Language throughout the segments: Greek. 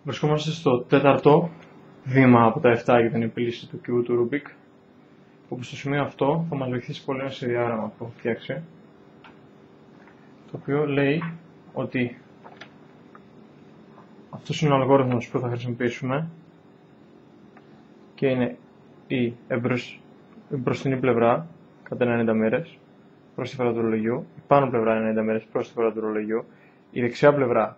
Βρισκόμαστε στο τέταρτο βήμα από τα 7 για την επίλυση του κύβου του Rubik, όπου στο σημείο αυτό θα μας βοηθήσει πολύ ένα διάγραμμα που έχω φτιάξει, το οποίο λέει ότι αυτός είναι ο αλγόριθμος που θα χρησιμοποιήσουμε και είναι η μπροστινή πλευρά κατά 90 μέρες προς τη φορά του ρολογιού, η πάνω πλευρά 90 μέρες προς τη φορά του ρολογιού, η δεξιά πλευρά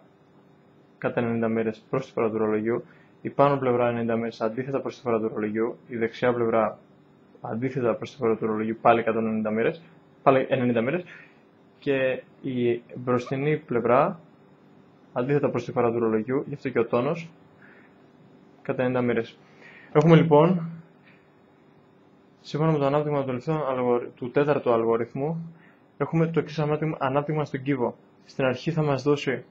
κατά 90 μέρες προς τη φορά του ρολογιού, η πάνω πλευρά 90 μέρες αντίθετα προς τη φορά του ρολογιού, η δεξιά πλευρά αντίθετα προς τη φορά του ρολογιού πάλι κατά 90 μέρες και η μπροστινή πλευρά αντίθετα προς τη φορά του ρολογιού, γι' αυτό και ο τόνος, κατά 90 μέρες. Έχουμε λοιπόν, σύμφωνα με το ανάπτυγμα του τέταρτου αλγόριθμου, έχουμε το εξής ανάπτυγμα στον κύβο. Στην αρχή θα μας δώσει,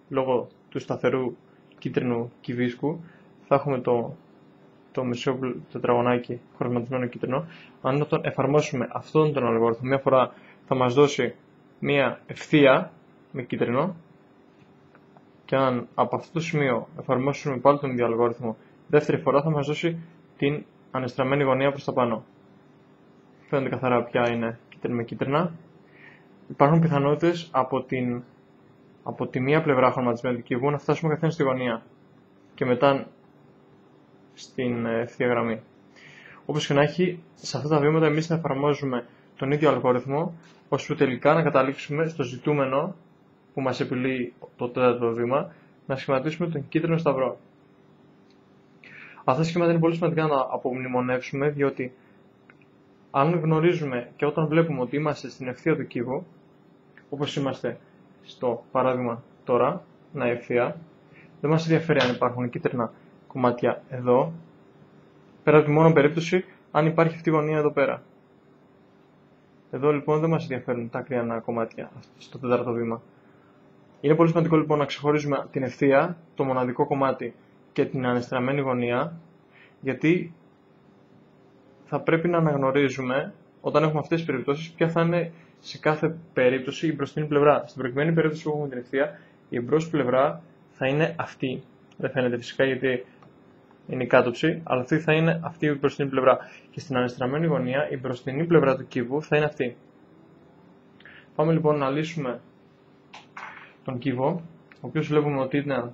λόγω του σταθερού κίτρινου κυβίσκου, θα έχουμε το μισό τετραγωνάκι χρωματισμένο κίτρινο. Αν τον εφαρμόσουμε αυτόν τον αλγόριθμο, μία φορά θα μας δώσει μία ευθεία με κίτρινο, και αν από αυτό το σημείο εφαρμόσουμε πάλι τον ίδιο αλγόριθμο δεύτερη φορά, θα μας δώσει την ανεστραμμένη γωνία προς τα πάνω. Φαίνεται καθαρά ποια είναι κίτρινα με κίτρινα. Υπάρχουν πιθανότητες από τη μία πλευρά χρωματισμένου του κυβού να φτάσουμε καθένα στη γωνία και μετά στην ευθεία γραμμή. Όπως και να έχει, σε αυτά τα βήματα εμείς θα εφαρμόζουμε τον ίδιο αλγόριθμο, ώσπου τελικά να καταλήξουμε στο ζητούμενο που μας επιλύει το τέταρτο βήμα, να σχηματίσουμε τον κίτρινο σταυρό. Αυτά τα σχήματα είναι πολύ σημαντικά να απομνημονεύσουμε, διότι αν γνωρίζουμε και όταν βλέπουμε ότι είμαστε στην ευθεία του κύβου, όπως είμαστε στο παράδειγμα τώρα, να ευθεία, δεν μας ενδιαφέρει αν υπάρχουν κίτρινα κομμάτια εδώ, πέρα από τη μόνο περίπτωση αν υπάρχει αυτή η γωνία εδώ πέρα. Εδώ λοιπόν δεν μας ενδιαφέρουν τα ακριανά κομμάτια στο τέταρτο βήμα. Είναι πολύ σημαντικό λοιπόν να ξεχωρίζουμε την ευθεία, το μοναδικό κομμάτι και την ανεστραμμένη γωνία, γιατί θα πρέπει να αναγνωρίζουμε όταν έχουμε αυτές τις περιπτώσεις ποια θα είναι σε κάθε περίπτωση η μπροστινή πλευρά. Στην προηγουμένη περίπτωση που έχουμε την ευθεία, η εμπρός πλευρά θα είναι αυτή. Δεν φαίνεται φυσικά γιατί είναι η κάτωψη, αλλά αυτή θα είναι αυτή η μπροστινή πλευρά. Και στην ανεστραμμένη γωνία η μπροστινή πλευρά του κύβου θα είναι αυτή. Πάμε λοιπόν να λύσουμε τον κύβο, ο οποίος βλέπουμε ότι είναι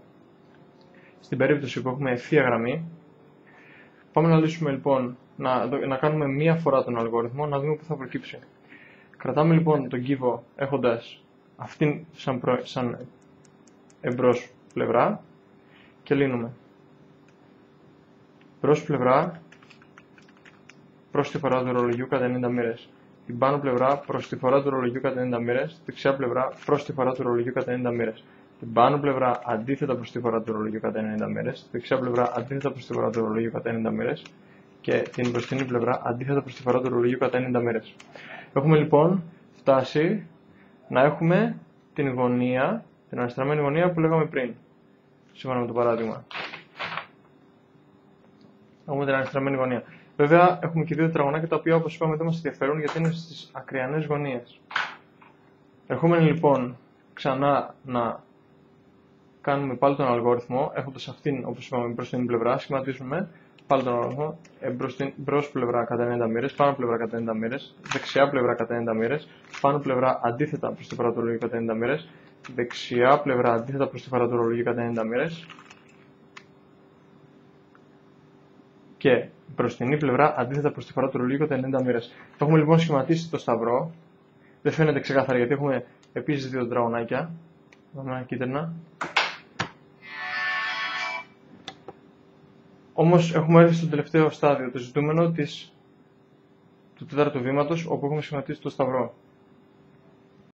στην περίπτωση που έχουμε ευθεία γραμμή. Πάμε να λύσουμε λοιπόν, να κάνουμε μία φορά τον αλγόριθμο, να δούμε πού θα προκύψει. Κρατάμε λοιπόν τον κύβο έχοντας αυτήν σαν εμπρός πλευρά και λύνουμε. Μπρος πλευρά προς τη φορά του ρολογιού κατά 90 μοίρες. Την πάνω πλευρά προς τη φορά του ρολογιού κατά 90 μοίρες. Δεξιά πλευρά προς τη φορά του ρολογιού κατά 90 μοίρες. Την πάνω πλευρά αντίθετα προς τη φορά του ρολογιού κατά 90 μοίρες. Δεξιά πλευρά αντίθετα προς τη φορά του ρολογιού κατά 90 μοίρες. Και την μπροστινή πλευρά αντίθετα προς τη φορά του ρολογιού κατά 90 μοίρες. Έχουμε λοιπόν φτάσει να έχουμε την γωνία, την αναστραμμένη γωνία που λέγαμε πριν, σύμφωνα με το παράδειγμα. Έχουμε την αναστραμμένη γωνία. Βέβαια, έχουμε και δύο τετραγωνάκια τα οποία, όπως είπαμε, δεν μας ενδιαφέρουν γιατί είναι στις ακριανές γωνίες. Ερχόμενοι λοιπόν ξανά να κάνουμε πάλι τον αλγόριθμο, έχοντας αυτήν, όπως είπαμε, μπροστινή πλευρά, σχηματίζουμε πάλι τον αλγόριθμο, μπρος πλευρά κατά 90 μοίρες, πάνω πλευρά κατά 90 μοίρες, δεξιά πλευρά κατά 90 μοίρες, πάνω πλευρά αντίθετα προς τη φορά του ρολογιού κατά 90 μοίρες, δεξιά πλευρά αντίθετα προς τη φορά του ρολογιού κατά 90 μοίρες και μπροστινή πλευρά αντίθετα προς τη φορά του ρολογιού κατά 90 μοίρες. Έχουμε λοιπόν σχηματίσει το σταυρό. Δεν φαίνεται ξεκάθαρα γιατί έχουμε επίσης δύο τετραγωνάκια. Δάμε κίτρινα. Όμως έχουμε έρθει στο τελευταίο στάδιο, το ζητούμενο του τέταρτου βήματος, όπου έχουμε σχηματίσει το σταυρό.